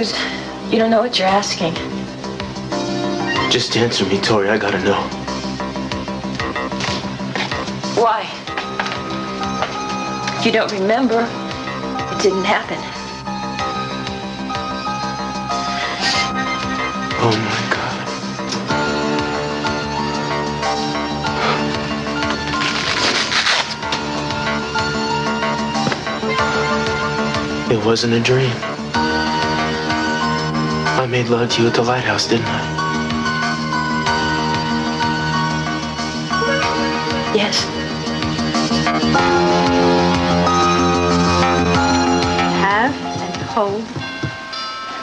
Cruz, you don't know what you're asking. Just answer me, Tori. I gotta know. Why? If you don't remember, it didn't happen. Oh my God. It wasn't a dream. I made love to you at the lighthouse, didn't I? Yes. Have and hold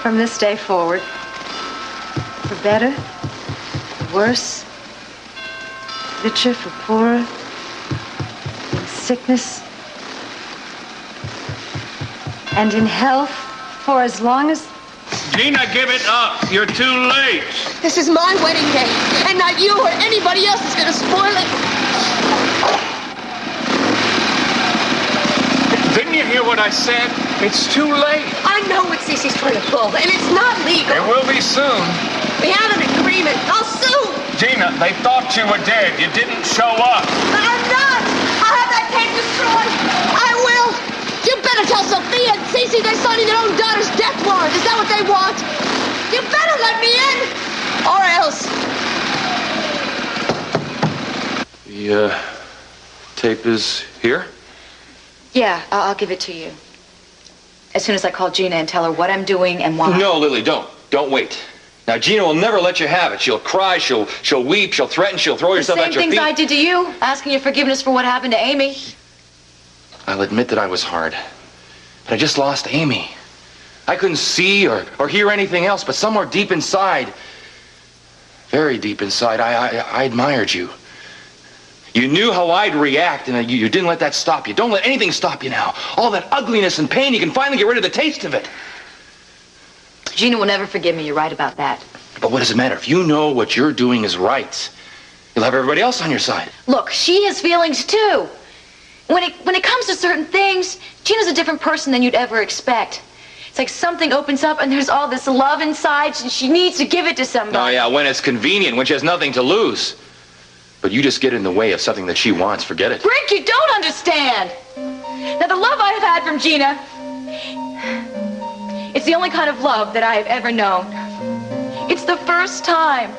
from this day forward, for better, for worse, richer, for poorer, in sickness, and in health, for as long as... Gina, give it up. You're too late. This is my wedding day, and not you or anybody else is gonna spoil it. Didn't you hear what I said? It's too late. I know what Sisi's trying to pull, and it's not legal. It will be soon. We have an agreement. I'll sue. Gina, they thought you were dead. You didn't show up. But I'm not. I'll have that tape destroyed. I will. You better tell Sophia and Sisi they're signing their own daughter's death warrant. Is that what they want? You better let me in, or else. The tape is here? Yeah, I'll give it to you. As soon as I call Gina and tell her what I'm doing and why. No, Lily, don't. Don't wait. Now, Gina will never let you have it. She'll cry, she'll weep, she'll threaten, she'll throw herself at your feet. The same things I did to you, asking your forgiveness for what happened to Amy. I'll admit that I was hard. But I just lost Amy. I couldn't see or hear anything else, but somewhere deep inside, very deep inside, I admired you. You knew how I'd react, and you didn't let that stop you. Don't let anything stop you now. All that ugliness and pain, you can finally get rid of the taste of it. Gina will never forgive me. You're right about that. But what does it matter? If you know what you're doing is right, you'll have everybody else on your side. Look, she has feelings too. When it comes to certain things, Gina's a different person than you'd ever expect. It's like something opens up and there's all this love inside, and she needs to give it to somebody. Oh, yeah, when it's convenient, when she has nothing to lose. But you just get in the way of something that she wants, forget it. Brink, you don't understand. Now, the love I have had from Gina, it's the only kind of love that I have ever known. It's the first time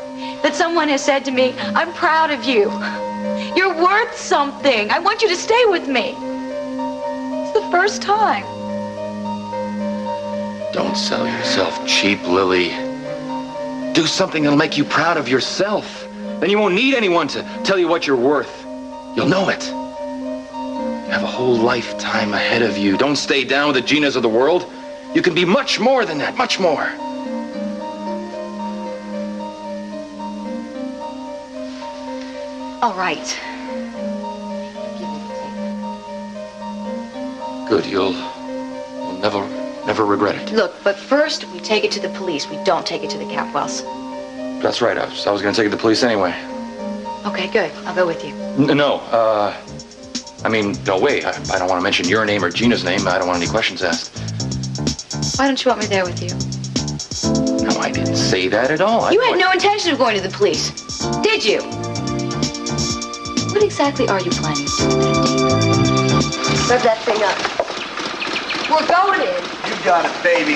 that someone has said to me, I'm proud of you. You're worth something. I want you to stay with me. It's the first time. Don't sell yourself cheap, Lily. Do something that'll make you proud of yourself. Then you won't need anyone to tell you what you're worth. You'll know it. You have a whole lifetime ahead of you. Don't stay down with the Ginas of the world. You can be much more than that, much more. All right. Good, you'll never regret it. Look, but first we take it to the police. We don't take it to the Capwells. That's right, I was going to take it to the police anyway. Okay, good. I'll go with you. No way. I don't want to mention your name or Gina's name. I don't want any questions asked. Why don't you want me there with you? No, I didn't say that at all. You had no intention of going to the police, did you? What exactly are you planning to do? Rev that thing up. We're going in. You got it, baby.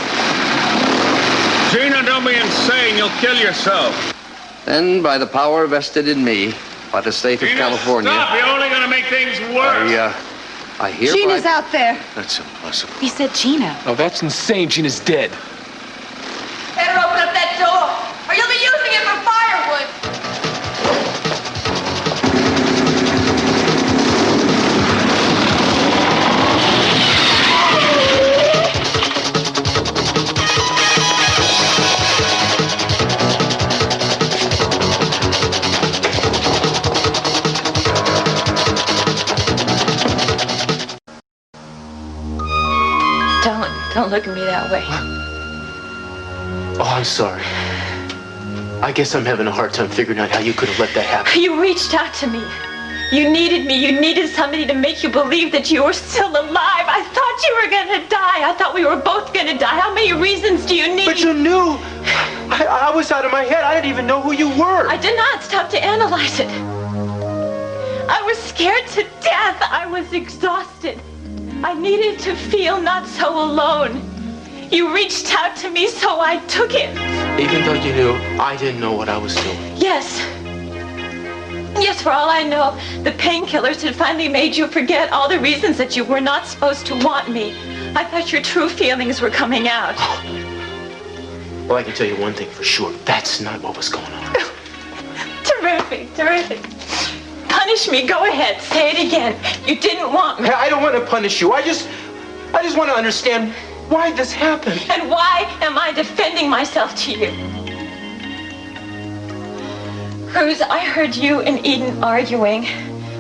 Gina, don't be insane. You'll kill yourself. Then, by the power vested in me by the state of California... Stop. You're only going to make things worse. I hereby... Gina's out there. That's impossible. He said Gina. Oh, that's insane. Gina's dead. Better open up that door, or you'll be using it for firewood. Don't look at me that way. Oh, I'm sorry. I guess I'm having a hard time figuring out how you could have let that happen. You reached out to me. You needed me. You needed somebody to make you believe that you were still alive. I thought you were going to die. I thought we were both going to die. How many reasons do you need? But you knew. I was out of my head. I didn't even know who you were. I did not stop to analyze it. I was scared to death. I was exhausted. I needed to feel not so alone. You reached out to me, so I took it. Even though you knew, I didn't know what I was doing. Yes. Yes, for all I know, the painkillers had finally made you forget all the reasons that you were not supposed to want me. I thought your true feelings were coming out. Well, I can tell you one thing for sure. That's not what was going on. Terrific, terrific. Punish me. Go ahead. Say it again. You didn't want me. I don't want to punish you. I just want to understand why this happened. And why am I defending myself to you? Cruz, I heard you and Eden arguing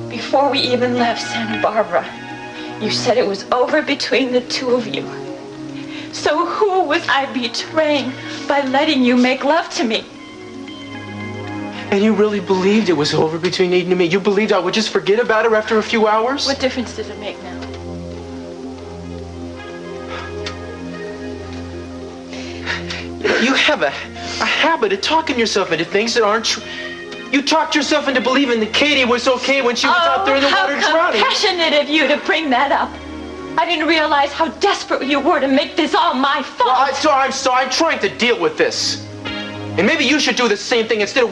before we even left Santa Barbara. You said it was over between the two of you. So who was I betraying by letting you make love to me? And you really believed it was over between Eden and me? You believed I would just forget about her after a few hours? What difference does it make now? You have a habit of talking yourself into things that aren't true. You talked yourself into believing that Katie was okay when she was out there in the water drowning. How compassionate of you to bring that up. I didn't realize how desperate you were to make this all my fault. Well, I'm trying to deal with this. And maybe you should do the same thing instead of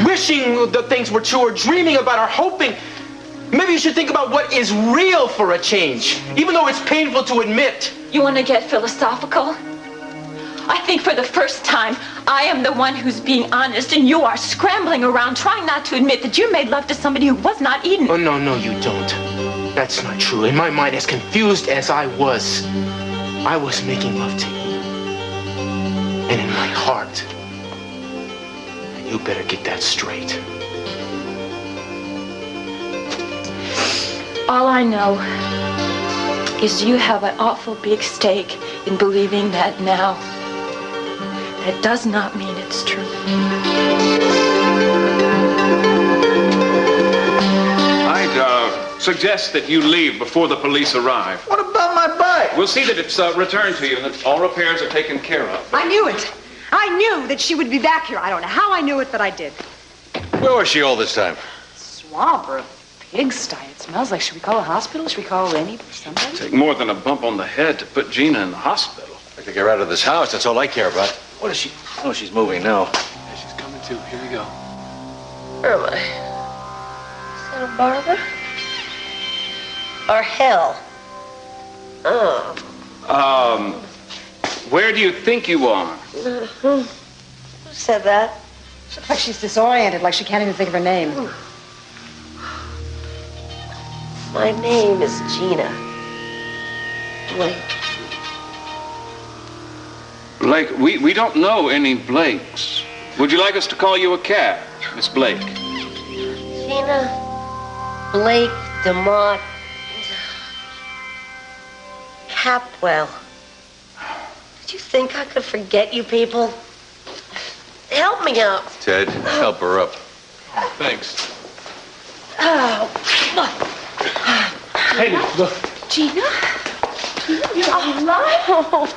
wishing the things were true or dreaming about or hoping. Maybe you should think about what is real for a change, even though it's painful to admit. You want to get philosophical? I think for the first time, I am the one who's being honest, and you are scrambling around trying not to admit that you made love to somebody who was not Eden. Oh, no, you don't. That's not true. In my mind, as confused as I was making love to you. And in my heart, you better get that straight. All I know is you have an awful big stake in believing that now. That does not mean it's true. I'd suggest that you leave before the police arrive. What about my bike? We'll see that it's returned to you and that all repairs are taken care of. I knew it. I knew that she would be back here. I don't know how I knew it, but I did. Where was she all this time? Swamp or a pigsty. It smells like, should we call a hospital? Should we call Lenny or somebody? Take more than a bump on the head to put Gina in the hospital. I'd like to get her out of this house. That's all I care about. What is she? Oh, she's moving now. Yeah, she's coming too. Here we go. Where am I? Santa Barbara? Or hell? Oh. Where do you think you are? Who said that? She looks like she's disoriented, like she can't even think of her name. My name is Gina. Blake. Blake, we don't know any Blakes. Would you like us to call you a cab, Miss Blake? Gina, Blake, DeMott, Capwell. Did you think I could forget you people? Help me out. Ted, help her up. Thanks. Oh, Hey, look. Gina? You're alive?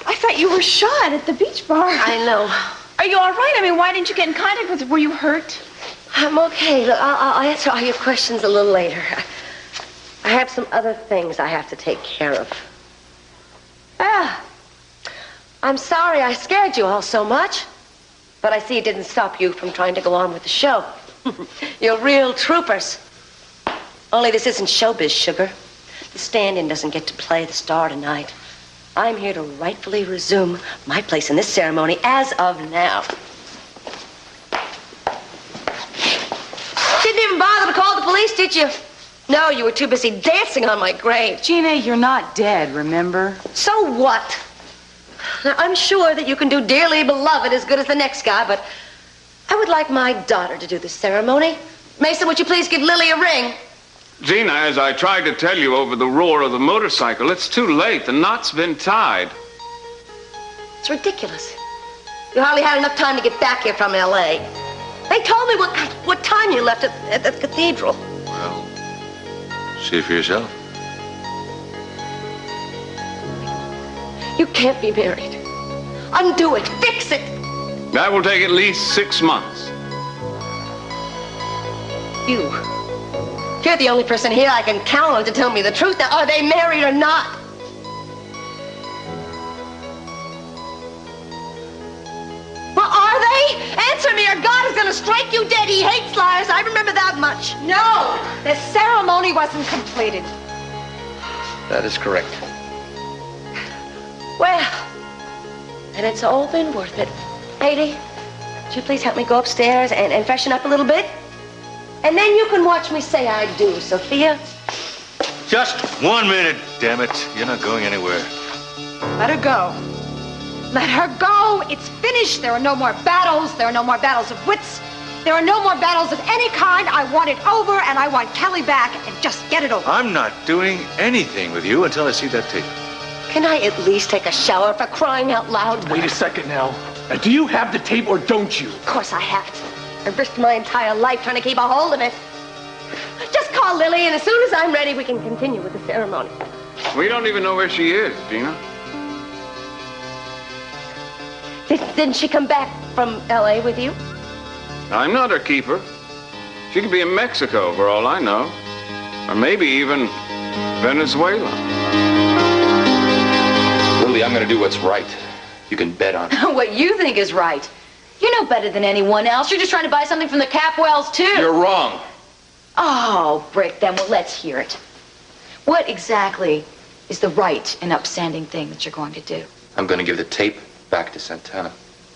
I thought you were shot at the beach bar. I know. Are you all right? I mean, why didn't you get in contact with her? Were you hurt? I'm okay. Look, I'll answer all your questions a little later. I have some other things I have to take care of. I'm sorry I scared you all so much. But I see it didn't stop you from trying to go on with the show. You're real troopers. Only this isn't showbiz, sugar. The stand-in doesn't get to play the star tonight. I'm here to rightfully resume my place in this ceremony as of now. Didn't even bother to call the police, did you? No, you were too busy dancing on my grave. Gina, you're not dead, remember? So what? Now, I'm sure that you can do dearly beloved as good as the next guy, but I would like my daughter to do the ceremony. Mason, would you please give Lily a ring? Gina, as I tried to tell you over the roar of the motorcycle, it's too late. The knot's been tied. It's ridiculous. You hardly had enough time to get back here from L.A. They told me what time you left at the cathedral. Well, see for yourself. You can't be married. Undo it. Fix it. That will take at least 6 months. You're the only person here I can count on to tell me the truth. Now, are they married or not? Well, are they? Answer me or God is going to strike you dead. He hates liars. I remember that much. No, the ceremony wasn't completed. That is correct. Well, and it's all been worth it. Lady, would you please help me go upstairs and freshen up a little bit? And then you can watch me say I do, Sophia. Just 1 minute, damn it. You're not going anywhere. Let her go. Let her go. It's finished. There are no more battles. There are no more battles of wits. There are no more battles of any kind. I want it over, and I want Kelly back, and just get it over. I'm not doing anything with you until I see that tape. Can I at least take a shower for crying out loud? Wait a second now. Do you have the tape or don't you? Of course I have it. I've risked my entire life trying to keep a hold of it. Just call Lily, and as soon as I'm ready, we can continue with the ceremony. We don't even know where she is, Gina. Didn't she come back from L.A. with you? I'm not her keeper. She could be in Mexico, for all I know. Or maybe even Venezuela. Lily, I'm going to do what's right. You can bet on it. What you think is right. You're no better than anyone else. You're just trying to buy something from the Capwells, too. You're wrong. Oh, Brick, then, well, let's hear it. What exactly is the right and upstanding thing that you're going to do? I'm going to give the tape back to Santana.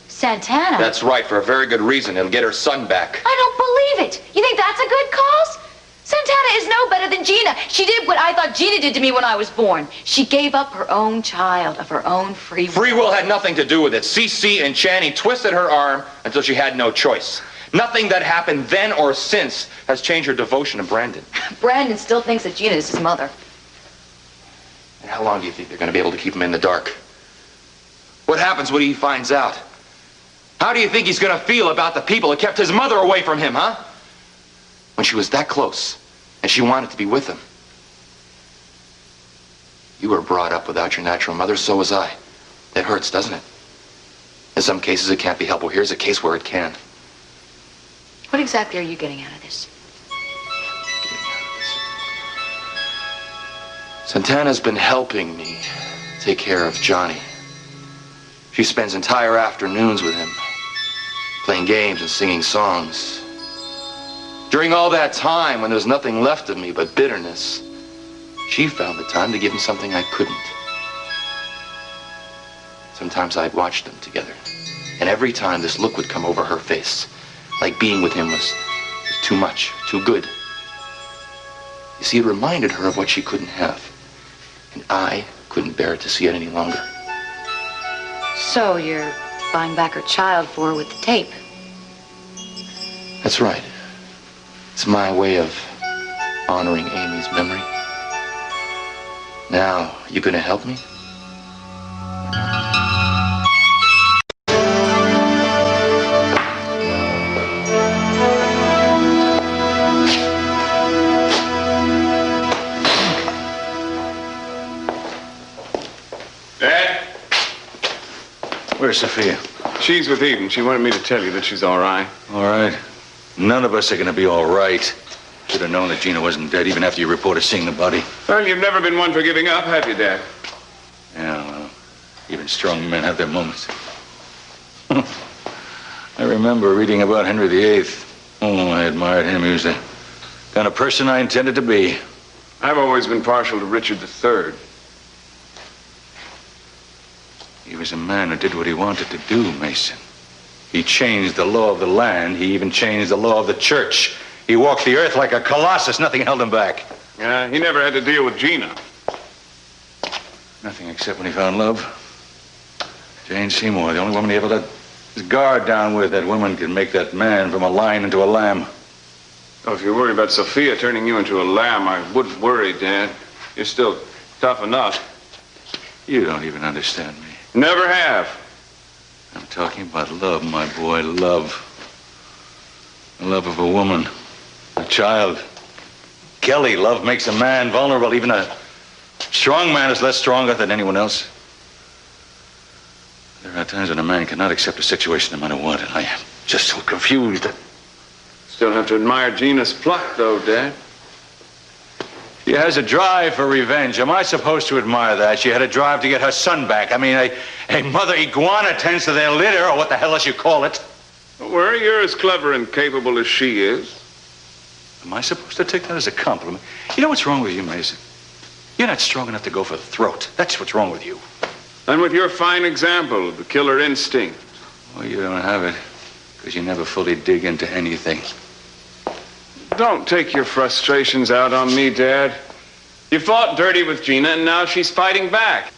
Santana? That's right, for a very good reason. It'll get her son back. I don't believe it. You think that's a good cause? Santana is no better than Gina. She did what I thought Gina did to me when I was born. She gave up her own child of her own free will. Free will had nothing to do with it. СиСи and Channing twisted her arm until she had no choice. Nothing that happened then or since has changed her devotion to Brandon. Brandon still thinks that Gina is his mother. And how long do you think they're going to be able to keep him in the dark? What happens when he finds out? How do you think he's going to feel about the people who kept his mother away from him, huh? When she was that close, and she wanted to be with him. You were brought up without your natural mother, so was I. It hurts, doesn't it? In some cases, it can't be helped. Well, here's a case where it can. What exactly are you getting out of this? Santana's been helping me take care of Johnny. She spends entire afternoons with him, playing games and singing songs. During all that time, when there's nothing left of me but bitterness, she found the time to give him something I couldn't. Sometimes I'd watch them together, and every time this look would come over her face, like being with him was too much, too good. You see, it reminded her of what she couldn't have, and I couldn't bear to see it any longer. So you're buying back her child for her with the tape? That's right. It's my way of honoring Amy's memory. Now, you gonna help me? Dad? Where's Sophia? She's with Eden. She wanted me to tell you that she's all right. All right. None of us are going to be all right. Should have known that Gina wasn't dead even after you reported seeing the body. Well, you've never been one for giving up, have you, Dad? Yeah, well, even strong men have their moments. I remember reading about Henry VIII. Oh, I admired him. He was the kind of person I intended to be. I've always been partial to Richard III. He was a man who did what he wanted to do, Mason. He changed the law of the land. He even changed the law of the church. He walked the earth like a colossus. Nothing held him back. Yeah, he never had to deal with Gina. Nothing except when he found love. Jane Seymour, the only woman he ever let his guard down with. That woman could make that man from a lion into a lamb. Oh, if you're worried about Sophia turning you into a lamb, I wouldn't worry, Dad. You're still tough enough. You don't even understand me. Never have. I'm talking about love, my boy, love. The love of a woman, a child. Kelly, love makes a man vulnerable. Even a strong man is less stronger than anyone else. There are times when a man cannot accept a situation no matter what, and I am just so confused. Still have to admire Gina's pluck, though, Dad. She has a drive for revenge. Am I supposed to admire that? She had a drive to get her son back. I mean, a mother iguana tends to their litter, or what the hell else you call it. Don't worry, you're as clever and capable as she is. Am I supposed to take that as a compliment? You know what's wrong with you, Mason? You're not strong enough to go for the throat. That's what's wrong with you. And with your fine example of the killer instinct. Well, you don't have it, because you never fully dig into anything. Don't take your frustrations out on me, Dad. You fought dirty with Gina, and now she's fighting back.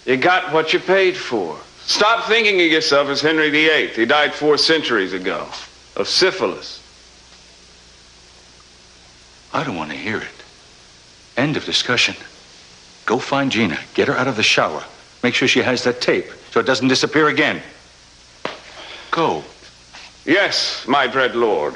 You got what you paid for. Stop thinking of yourself as Henry VIII. He died 4 centuries ago of syphilis. I don't want to hear it. End of discussion. Go find Gina. Get her out of the shower. Make sure she has that tape so it doesn't disappear again. Go. Yes, my dread lord.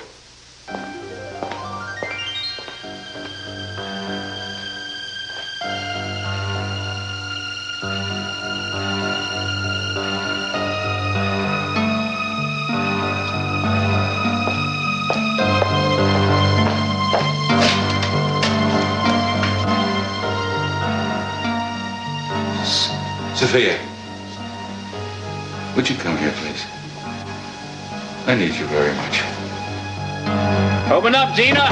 Sophia, would you come here, please? I need you very much. Open up, Gina.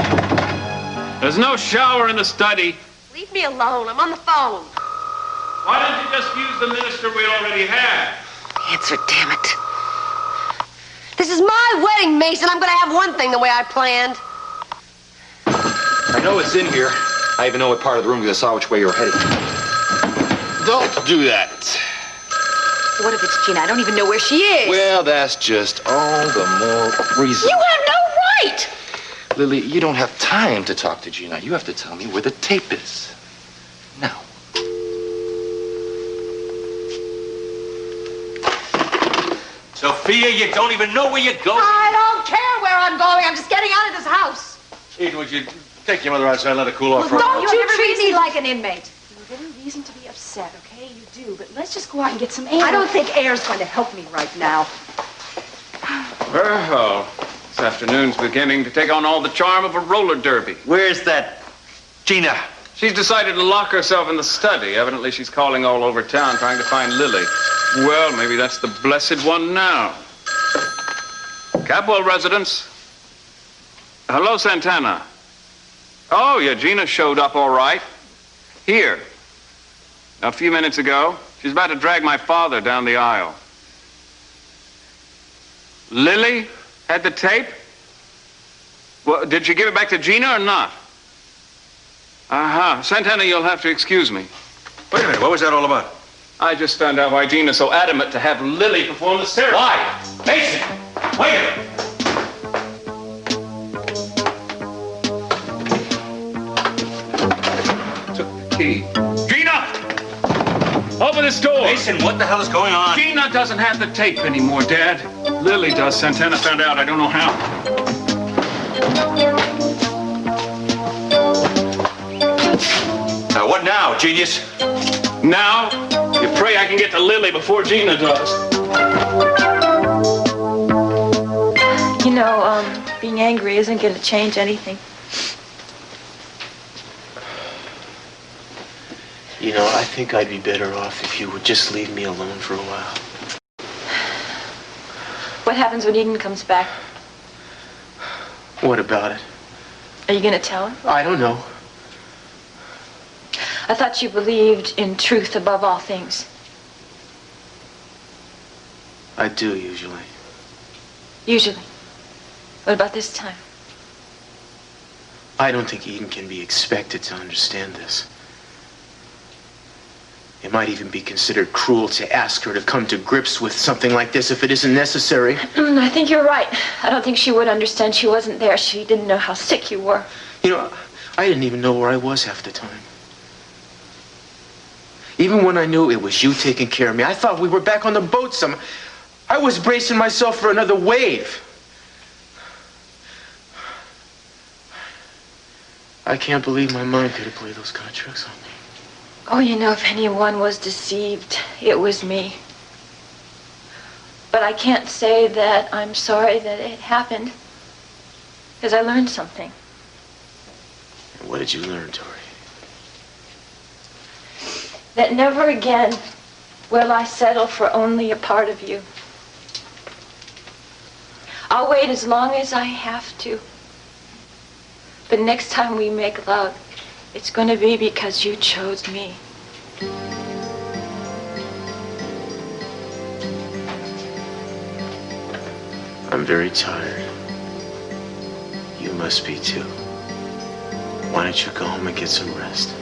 There's no shower in the study. Leave me alone. I'm on the phone. Why don't you just use the minister we already have? Answer, damn it. This is my wedding, Mason. I'm going to have one thing the way I planned. I know it's in here. I even know what part of the room because I saw which way you were headed. Don't do that. What if it's Gina? I don't even know where she is. Well, that's just all the more reason. You have no right! Lily, you don't have time to talk to Gina. You have to tell me where the tape is. Now. Sophia, you don't even know where you're going. I don't care where I'm going. I'm just getting out of this house. Eden, would you take your mother outside and let her cool off for a Don't while? you treat me like an inmate. You have every reason to be upset, okay? You do, but let's just go out and get some air. I don't think air's going to help me right now. Well, this afternoon's beginning to take on all the charm of a roller derby. Where's that Gina? She's decided to lock herself in the study. Evidently, she's calling all over town trying to find Lily. Well, maybe that's the blessed one now. Capwell residence. Hello, Santana. Oh, yeah, Gina showed up all right. Here. A few minutes ago. She's about to drag my father down the aisle. Lily had the tape? Well, did she give it back to Gina or not? Uh-huh. Santana, you'll have to excuse me. Wait a minute, what was that all about? I just found out why Gina's so adamant to have Lily perform the ceremony. Why? Mason! Wait a minute! Took the key. Gina! Open this door! Mason, what the hell is going on? Gina doesn't have the tape anymore, Dad. Lily does. Santana found out. I don't know how. Now, what now, genius? Now, you pray I can get to Lily before Gina does. You know, being angry isn't going to change anything. You know, I think I'd be better off if you would just leave me alone for a while. What happens when Eden comes back? What about it? Are you going to tell her? I don't know. I thought you believed in truth above all things. I do, usually. Usually. What about this time? I don't think Eden can be expected to understand this. It might even be considered cruel to ask her to come to grips with something like this if it isn't necessary. I think you're right. I don't think she would understand. She wasn't there. She didn't know how sick you were. You know, I didn't even know where I was half the time. Even when I knew it was you taking care of me, I thought we were back on the boat some. I was bracing myself for another wave. I can't believe my mind could have played those kind of tricks on me. Oh, you know, if anyone was deceived, it was me. But I can't say that I'm sorry that it happened, because I learned something. And what did you learn, Tori? That never again will I settle for only a part of you. I'll wait as long as I have to. But next time we make love, it's going to be because you chose me. I'm very tired. You must be too. Why don't you go home and get some rest?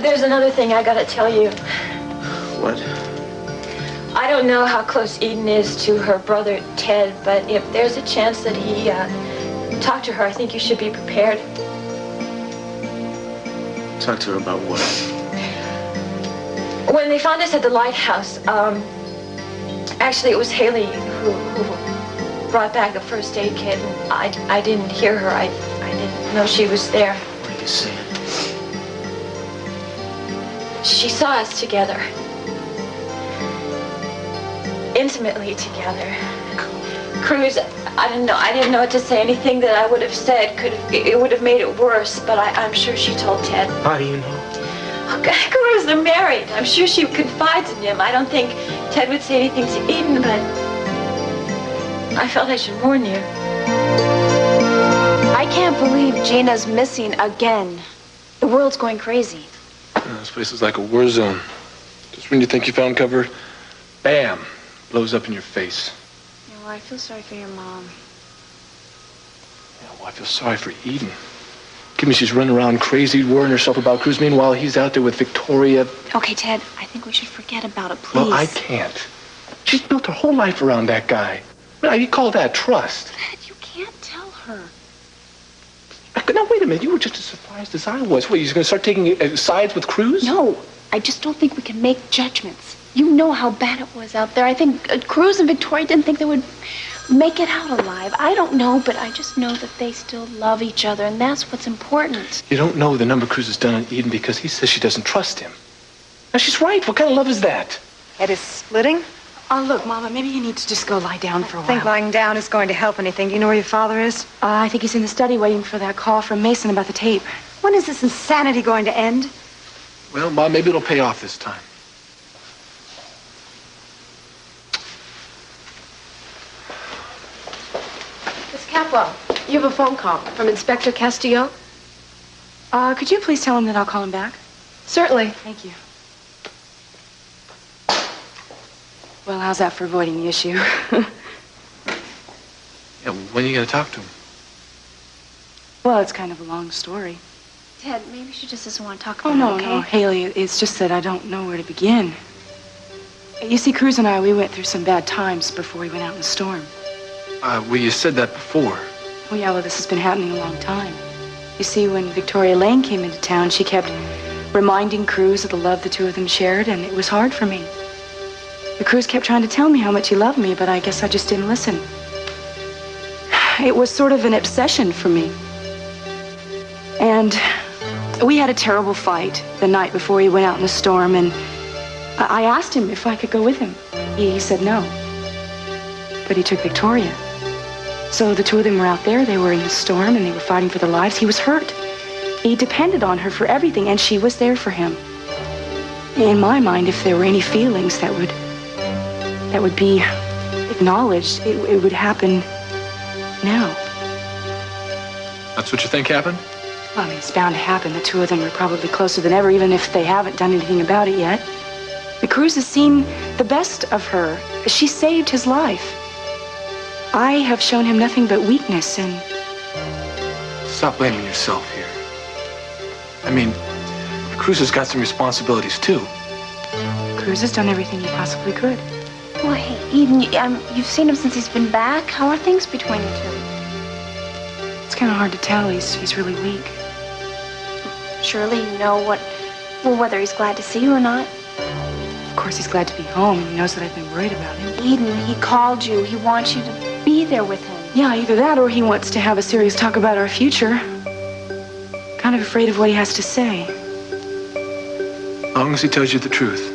There's another thing I gotta tell you. What? I don't know how close Eden is to her brother Ted, but if there's a chance that he talked to her, I think you should be prepared. Talk to her about what? When they found us at the lighthouse, actually it was Haley who brought back the first aid kit. And I didn't hear her. I didn't know she was there. What are you saying? She saw us together. Intimately together. Cruz, I didn't know what to say. Anything that I would have said it would have made it worse, but I'm sure she told Ted. How do you know? Oh, Cruz, they're married. I'm sure she confides in him. I don't think Ted would say anything to Eden, but I felt I should warn you. I can't believe Gina's missing again. The world's going crazy. This place is like a war zone. Just when you think you found cover, bam, blows up in your face. Yeah, well, I feel sorry for your mom. Yeah, well, I feel sorry for Eden. Give me, she's running around crazy, worrying herself about Cruz. Meanwhile, he's out there with Victoria. Okay, Ted, I think we should forget about it, please. Well, I can't. She's built her whole life around that guy. Now, you call that trust? Ted, you can't tell her. Now, wait a minute. You were just as surprised as I was. What, you're going to start taking sides with Cruz? No, I just don't think we can make judgments. You know how bad it was out there. I think Cruz and Victoria didn't think they would make it out alive. I don't know, but I just know that they still love each other, and that's what's important. You don't know the number Cruz has done on Eden because he says she doesn't trust him. Now, she's right. What kind of love is that? Ed is splitting. Oh, look, Mama, maybe you need to just go lie down for a while. I think lying down is going to help anything. Do you know where your father is? I think he's in the study waiting for that call from Mason about the tape. When is this insanity going to end? Well, Mom, maybe it'll pay off this time. Miss Capwell, you have a phone call from Inspector Castillo. Could you please tell him that I'll call him back? Certainly. Thank you. Well, how's that for avoiding the issue? Yeah, when are you going to talk to him? Well, it's kind of a long story. Ted, maybe she just doesn't want to talk about Oh, it, okay? no, Haley, it's just that I don't know where to begin. You see, Cruz and I, we went through some bad times before we went out in the storm. Well, you said that before. Oh, yeah, well, this has been happening a long time. You see, when Victoria Lane came into town, she kept reminding Cruz of the love the two of them shared, and it was hard for me. The Cruz kept trying to tell me how much he loved me, but I guess I just didn't listen. It was sort of an obsession for me. And we had a terrible fight the night before he went out in the storm, and I asked him if I could go with him. He said no. But he took Victoria. So the two of them were out there, they were in the storm, and they were fighting for their lives. He was hurt. He depended on her for everything, and she was there for him. In my mind, if there were any feelings that would be acknowledged, it would happen now. That's what you think happened? Well, I mean, it's bound to happen. The two of them are probably closer than ever, even if they haven't done anything about it yet. The Cruz has seen the best of her. She saved his life. I have shown him nothing but weakness, and... Stop blaming yourself here. I mean, Cruz has got some responsibilities, too. Cruz has done everything he possibly could. Well, hey, Eden, you've seen him since he's been back. How are things between you two? It's kind of hard to tell. He's really weak. Surely you know whether he's glad to see you or not. Of course, he's glad to be home, and he knows that I've been worried about him. Eden, he called you. He wants you to be there with him. Yeah, either that or he wants to have a serious talk about our future. Kind of afraid of what he has to say. As long as he tells you the truth.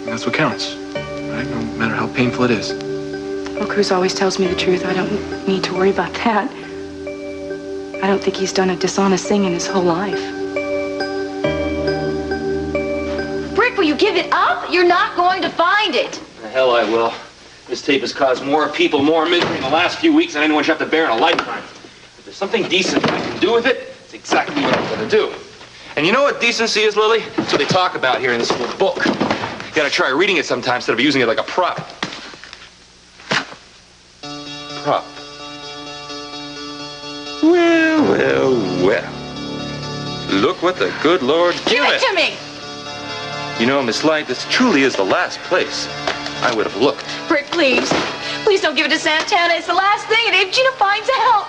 That's what counts, right? No matter how painful it is. Well, Cruz always tells me the truth. I don't need to worry about that. I don't think he's done a dishonest thing in his whole life. Brick, will you give it up? You're not going to find it. The hell I will. This tape has caused more people more misery in the last few weeks than anyone should have to bear in a lifetime. If there's something decent I can do with it, it's exactly what I'm going to do. And you know what decency is, Lily? That's what they talk about here in this little book. You gotta try reading it sometime instead of using it like a prop. Prop. Well, well, well. Look what the good Lord Give it to me! You know, Miss Light, this truly is the last place I would have looked. Brick, please. Please don't give it to Santana. It's the last thing, and if Gina finds out...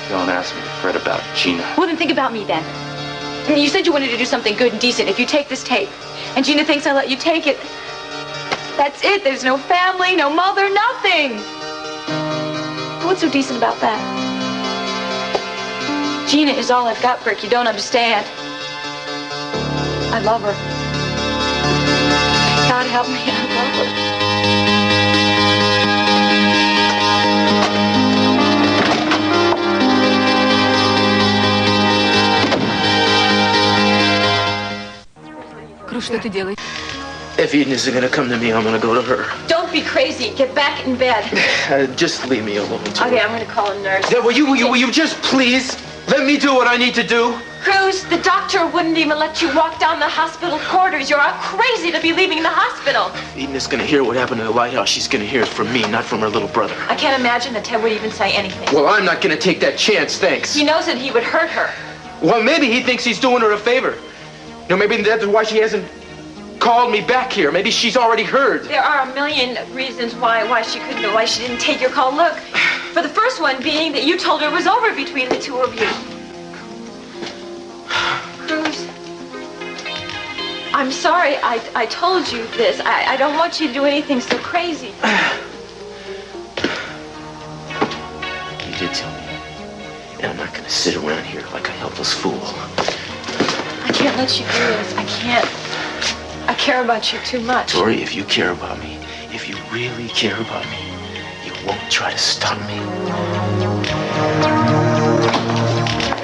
Don't ask me to fret about Gina. Well, then think about me, then. You said you wanted to do something good and decent. If you take this tape, and Gina thinks I let you take it, that's it. There's no family, no mother, nothing. What's so decent about that? Gina is all I've got, Brick. You don't understand. I love her. God help me, I love her. Cruz, что ты делаешь? If Eden isn't gonna come to me, I'm gonna go to her. Don't be crazy. Get back in bed. Just leave me alone. Okay, I'm gonna call a nurse. Yeah, will you just please let me do what I need to do? Cruz, the doctor wouldn't even let you walk down the hospital corridors. You're all crazy to be leaving the hospital. If Eden is gonna hear what happened to the lighthouse, she's gonna hear it from me, not from her little brother. I can't imagine that Ted would even say anything. Well, I'm not gonna take that chance, thanks. He knows that he would hurt her. Well, maybe he thinks he's doing her a favor. You know, maybe that's why she hasn't called me back here. Maybe she's already heard. There are a million reasons why she couldn't, why she didn't take your call. Look, for the first one being that you told her it was over between the two of you. Cruz, I'm sorry I told you this. I don't want you to do anything so crazy. You did tell me. And I'm not gonna sit around here like a helpless fool. I can't let you do this. I can't. I care about you too much. Tori, if you care about me, if you really care about me, you won't try to stop me.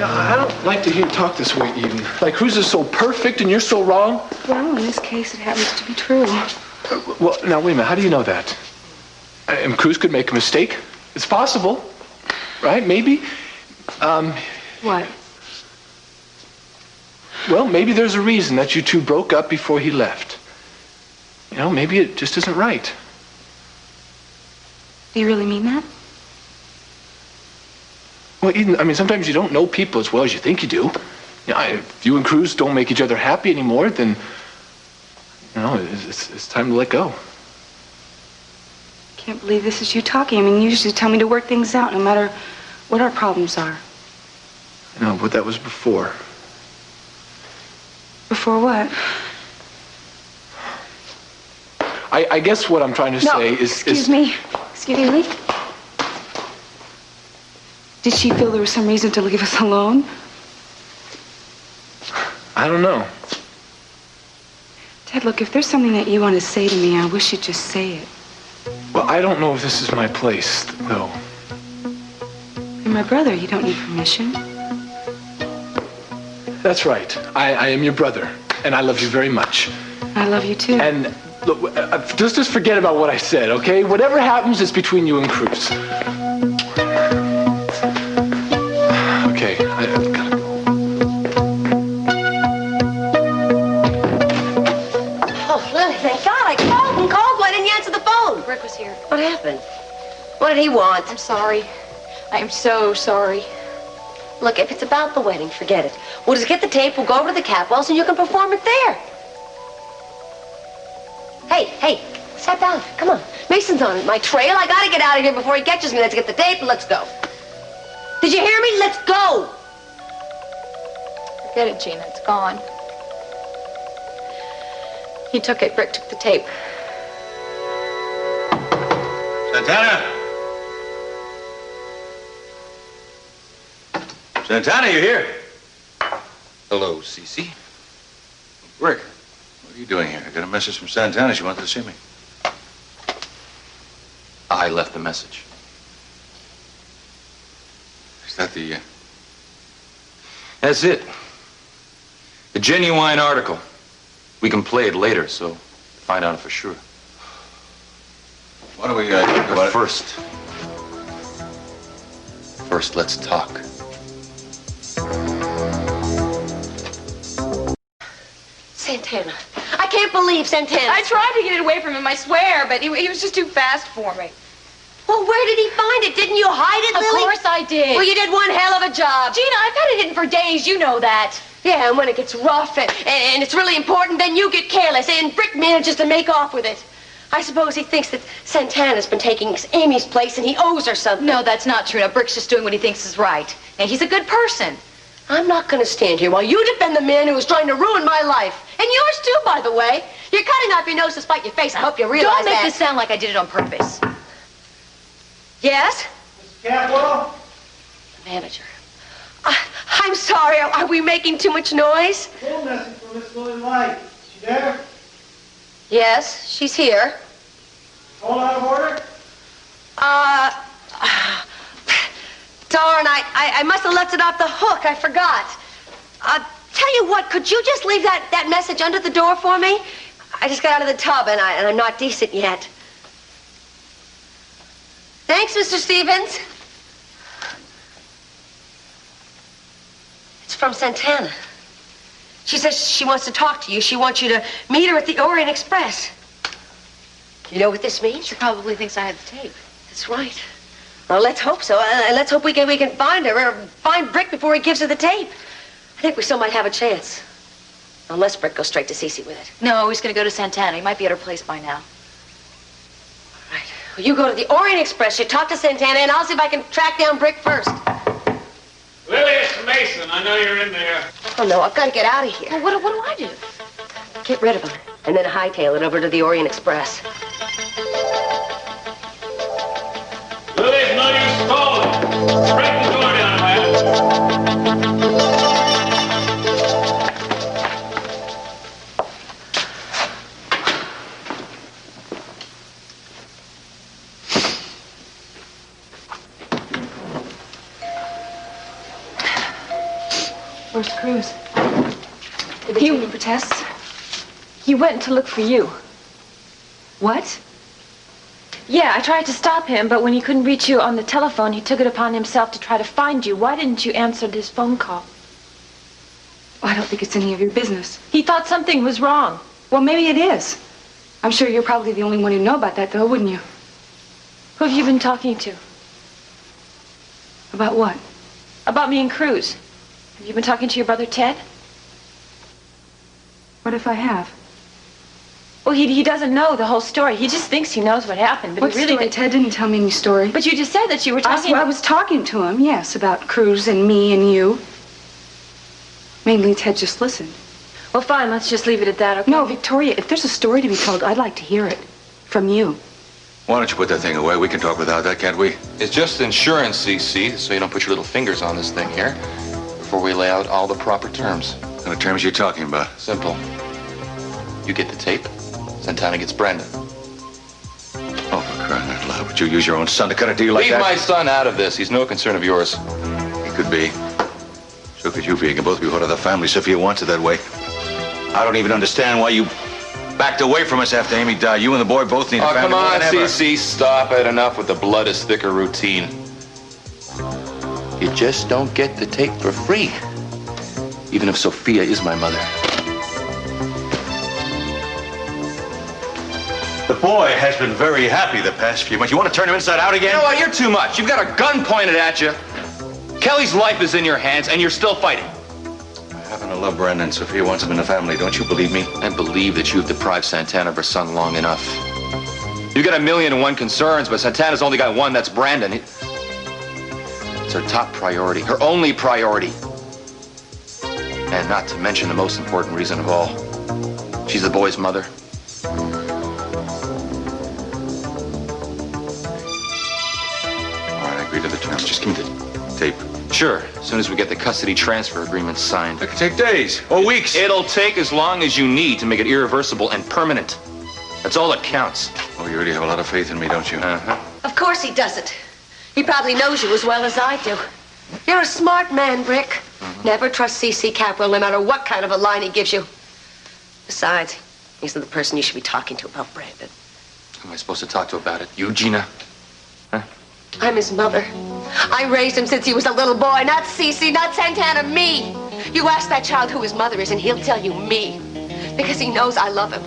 I don't like to hear you talk this way, Eden. Like, Cruz is so perfect and you're so wrong. Well, in this case, it happens to be true. Well, now, wait a minute. How do you know that? And Cruz could make a mistake. It's possible, right? Maybe. What? Well, maybe there's a reason that you two broke up before he left. You know, maybe it just isn't right. Do you really mean that? Well, Eden, I mean, sometimes you don't know people as well as you think you do. You know, if you and Cruz don't make each other happy anymore, then, you know, it's time to let go. Can't believe this is you talking. I mean, you usually tell me to work things out no matter what our problems are. I know, but that was before. Before what? I guess what I'm trying to say is... Excuse me. Excuse me. Did she feel there was some reason to leave us alone? I don't know. Ted, look, if there's something that you want to say to me, I wish you'd just say it. Well, I don't know if this is my place, though. You're my brother. You don't need permission. That's right. I am your brother, and I love you very much. I love you, too. And look, just forget about what I said, okay? Whatever happens is between you and Cruz. Okay, I've got to go. Oh, Lily, thank God. I called and called. Why didn't you answer the phone? Brick was here. What happened? What did he want? I'm sorry. I am so sorry. Look, if it's about the wedding, forget it. We'll just get the tape, we'll go over to the Capwells, and you can perform it there. Hey, sit down. Come on. Mason's on my trail. I gotta get out of here before he catches me. Let's get the tape and let's go. Did you hear me? Let's go. Forget it, Gina. It's gone. He took it. Brick took the tape. Santana! Santana, you here? Hello, СиСи. Brick, what are you doing here? I got a message from Santana. She wanted to see me. I left the message. Is that the... That's it. A genuine article. We can play it later, so find out for sure. Why don't we talk about it? First, let's talk. Santana. I can't believe Santana. I tried to get it away from him, I swear, but he was just too fast for me. Well, where did he find it? Didn't you hide it, Lily? Of course I did. Well, you did one hell of a job. Gina, I've had it hidden for days, you know that. Yeah, and when it gets rough and it's really important, then you get careless, and Brick manages to make off with it. I suppose he thinks that Santana's been taking Amy's place and he owes her something. No, that's not true. Now, Brick's just doing what he thinks is right. And he's a good person. I'm not going to stand here while you defend the man who was trying to ruin my life. And yours, too, by the way. You're cutting off your nose to spite your face. I hope you realize that. Don't make this sound like I did it on purpose. Yes? Mrs. Capwells? The manager. I'm sorry. Are we making too much noise? Phone message from Miss Lily Light. Is she there? Yes, she's here. Phone out of order? Darn, I must have left it off the hook. I forgot. Tell you what, could you just leave that message under the door for me? I just got out of the tub and I'm not decent yet. Thanks, Mr. Stevens. It's from Santana. She says she wants to talk to you. She wants you to meet her at the Orient Express. You know what this means? She probably thinks I had the tape. That's right. Well, let's hope so. Let's hope we can find her or find Brick before he gives her the tape. I think we still might have a chance. Unless Brick goes straight to СиСи with it. No, he's going to go to Santana. He might be at her place by now. All right. Well, you go to the Orient Express. You talk to Santana, and I'll see if I can track down Brick first. Lily, it's Mason. I know you're in there. Oh, no, I've got to get out of here. Well, what do I do? Get rid of him, and then hightail it over to the Orient Express. Lily, it's no use stalling. Break the door down, man. Where's Cruz? Did they take him for tests? He went to look for you. What? Yeah, I tried to stop him, but when he couldn't reach you on the telephone, he took it upon himself to try to find you. Why didn't you answer his phone call? Well, I don't think it's any of your business. He thought something was wrong. Well, maybe it is. I'm sure you're probably the only one who'd know about that, though, wouldn't you? Who have you been talking to? About what? About me and Cruz. Have you been talking to your brother Ted? What if I have? Well, he doesn't know the whole story. He just thinks he knows what happened, but What he really story? Ted didn't tell me any story. But you just said that you were talking... I was talking to him, yes, about Cruz and me and you. Mainly Ted just listened. Well, fine, let's just leave it at that, okay? No, Victoria, if there's a story to be told, I'd like to hear it. From you. Why don't you put that thing away? We can talk without that, can't we? It's just insurance, СиСи, so you don't put your little fingers on this thing here before we lay out all the proper terms. What kind of terms are you talking about? Simple. You get the tape, Santana gets Brandon. Oh, for crying out loud, would you use your own son to cut a deal like Leave that? my son out of this. He's no concern of yours. He could be. So could you be. You can both be part of the family. Sophia wants it that way. I don't even understand why you backed away from us after Amy died. You and the boy both need a family. Oh, come more on, than ever. СиСi, stop it. Enough with the blood is thicker routine. You just don't get the tape for free. Even if Sofia is my mother. The boy has been very happy the past few months. You want to turn him inside out again? You know what? You're too much. You've got a gun pointed at you. Kelly's life is in your hands, and you're still fighting. I happen to love Brandon. Sophia wants him in the family. Don't you believe me? I believe that you've deprived Santana of her son long enough. You've got 1,000,001 concerns, but Santana's only got one. That's Brandon. It's her top priority, her only priority. And not to mention the most important reason of all. She's the boy's mother. All right, I agree to the terms. Just give me the tape. Sure, as soon as we get the custody transfer agreement signed. It could take days or weeks. It'll take as long as you need to make it irreversible and permanent. That's all that counts. Oh, you really have a lot of faith in me, don't you? Uh-huh. Of course he doesn't. He probably knows you as well as I do. You're a smart man, Brick. Never trust СиСи Capwells, no matter what kind of a line he gives you. Besides, he's not the person you should be talking to about Brandon. Who am I supposed to talk to about it? You, Gina? Huh? I'm his mother. I raised him since he was a little boy, not СиСи, not Santana, me. You ask that child who his mother is, and he'll tell you me. Because he knows I love him.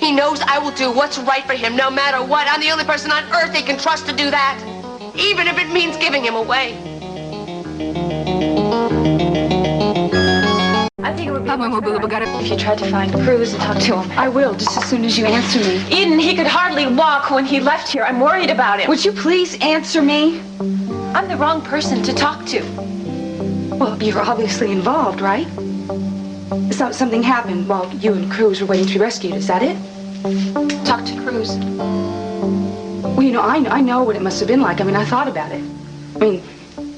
He knows I will do what's right for him, no matter what. I'm the only person on earth he can trust to do that. Even if it means giving him away. I think it would be if you tried to find Cruz and talk to him. I will, just as soon as you answer me. Eden, he could hardly walk when he left here. I'm worried about him. Would you please answer me? I'm the wrong person to talk to. Well, you're obviously involved, right? Something happened while you and Cruz were waiting to be rescued, is that it? Talk to Cruz. Well, you know, I know what it must have been like. I mean, I thought about it. I mean,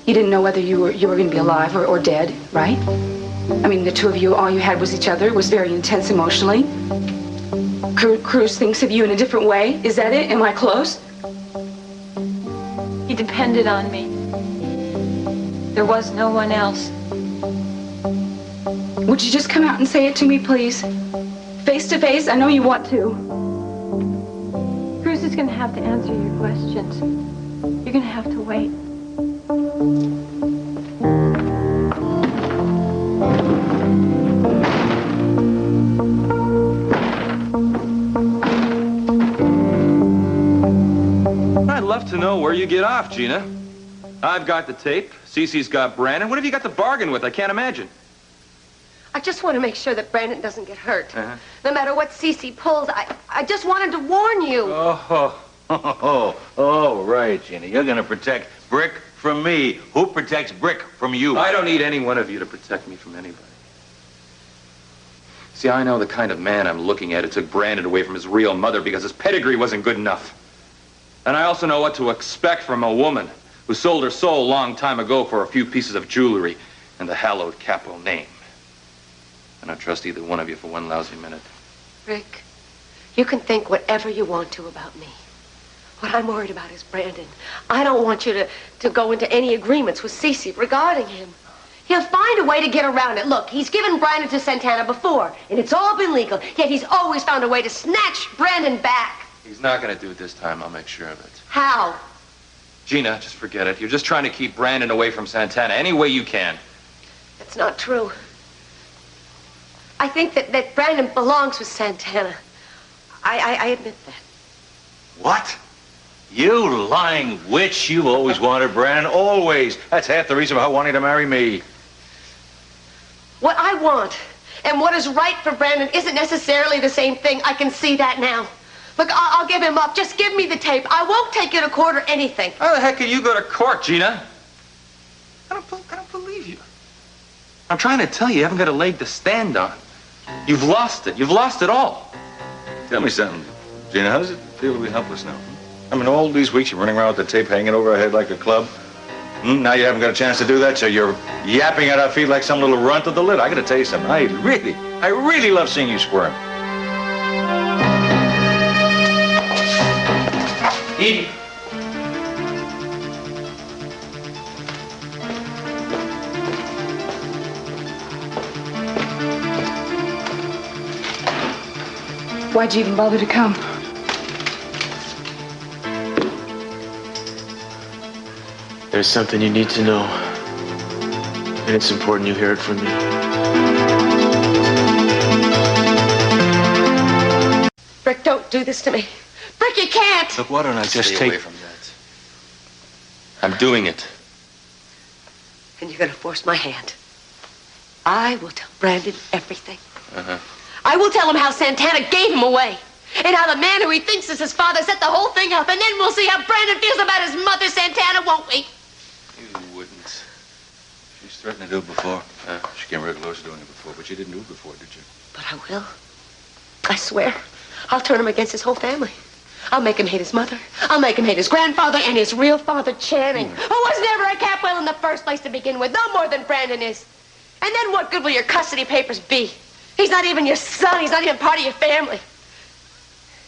you didn't know whether you were going to be alive or dead, right? I mean, the two of you, all you had was each other. It was very intense emotionally. Cruz thinks of you in a different way. Is that it? Am I close? He depended on me. There was no one else. Would you just come out and say it to me, please? Face to face? I know you want to. Cruz is going to have to answer your questions. You're going to have to wait. I'd love to know where you get off, Gina. I've got the tape. СиСi's got Brandon. What have you got to bargain with? I can't imagine. I just want to make sure that Brandon doesn't get hurt. No matter what СиСi pulls, I just wanted to warn you. Oh, right, Gina. You're going to protect Brick from me. Who protects Brick from you? I don't need any one of you to protect me from anybody. See, I know the kind of man I'm looking at who took Brandon away from his real mother because his pedigree wasn't good enough. And I also know what to expect from a woman who sold her soul a long time ago for a few pieces of jewelry and the hallowed Capwells name. I don't trust either one of you for one lousy minute. Rick, you can think whatever you want to about me. What I'm worried about is Brandon. I don't want you to go into any agreements with СиСi regarding him. He'll find a way to get around it. Look, he's given Brandon to Santana before, and it's all been legal, yet he's always found a way to snatch Brandon back. He's not going to do it this time. I'll make sure of it. How? Gina, just forget it. You're just trying to keep Brandon away from Santana any way you can. That's not true. I think that Brandon belongs with Santana. I admit that. What? You lying witch. You've always wanted Brandon. Always. That's half the reason about wanting to marry me. What I want and what is right for Brandon isn't necessarily the same thing. I can see that now. Look, I'll give him up. Just give me the tape. I won't take you to court or anything. How the heck can you go to court, Gina? I don't believe you. I'm trying to tell you, you haven't got a leg to stand on. You've lost it. You've lost it all. Tell me something, Gina. How does it feel to be helpless now? I mean, all these weeks you're running around with the tape hanging over our head like a club. Now you haven't got a chance to do that, so you're yapping at our feet like some little runt of the lit. I gotta tell you something. I really love seeing you squirm. Eden. Why'd you even bother to come? There's something you need to know. And it's important you hear it from me. Brick, don't do this to me. Brick, you can't. Look, why don't I just Stay take... away from that. I'm doing it. And you're going to force my hand. I will tell Brandon everything. I will tell him how Santana gave him away. And how the man who he thinks is his father set the whole thing up. And then we'll see how Brandon feels about his mother, Santana, won't we? You wouldn't. She's threatened to do it before. She came real close to doing it before, but she didn't do it before, did you? But I will. I swear, I'll turn him against his whole family. I'll make him hate his mother. I'll make him hate his grandfather and his real father, Channing, who was never a Capwell in the first place to begin with, no more than Brandon is. And then what good will your custody papers be? He's not even your son. He's not even part of your family.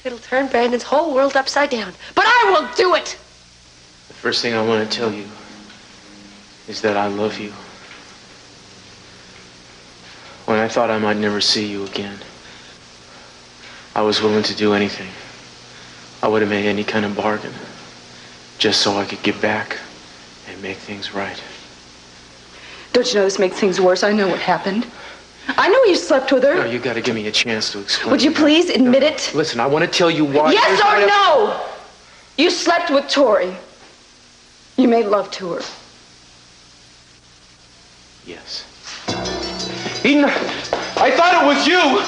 It'll turn Brandon's whole world upside down. But I will do it! The first thing I want to tell you is that I love you. When I thought I might never see you again, I was willing to do anything. I would have made any kind of bargain just so I could get back and make things right. Don't you know this makes things worse? I know what happened. I know you slept with her. No, you got to give me a chance to explain. Would you please admit it? Listen, I want to tell you why. Yes or no? You slept with Tori. You made love to her. Yes. Eden, I thought it was you.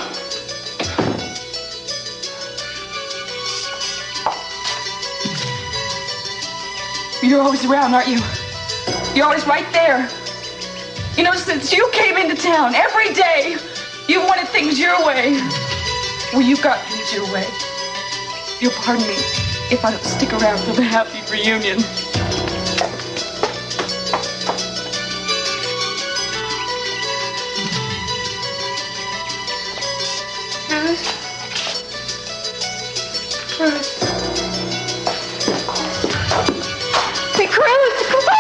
You're always around, aren't you? You're always right there. You know, since you came into town, every day, you wanted things your way. Well, you got things your way. You'll pardon me if I don't stick around for the happy reunion. Cruz. Hey, Cruz! Come on!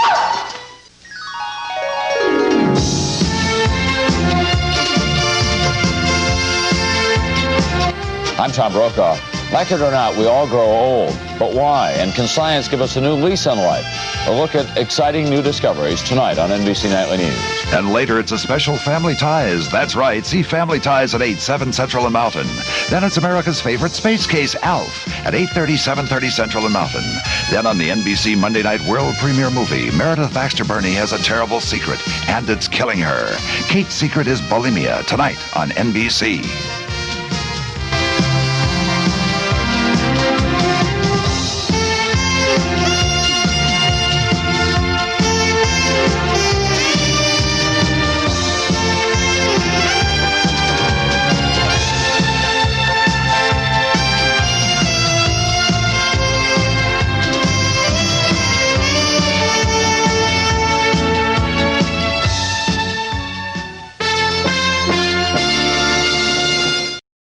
I'm Tom Brokaw. Like it or not, we all grow old. But why? And can science give us a new lease on life? A look at exciting new discoveries tonight on NBC Nightly News. And later, it's a special Family Ties. That's right. See Family Ties at 8, 7 Central and Mountain. Then it's America's favorite space case, ALF, at 8:30, 7:30 Central and Mountain. Then on the NBC Monday night world premiere movie, Meredith Baxter Birney has a terrible secret, and it's killing her. Kate's secret is bulimia, tonight on NBC.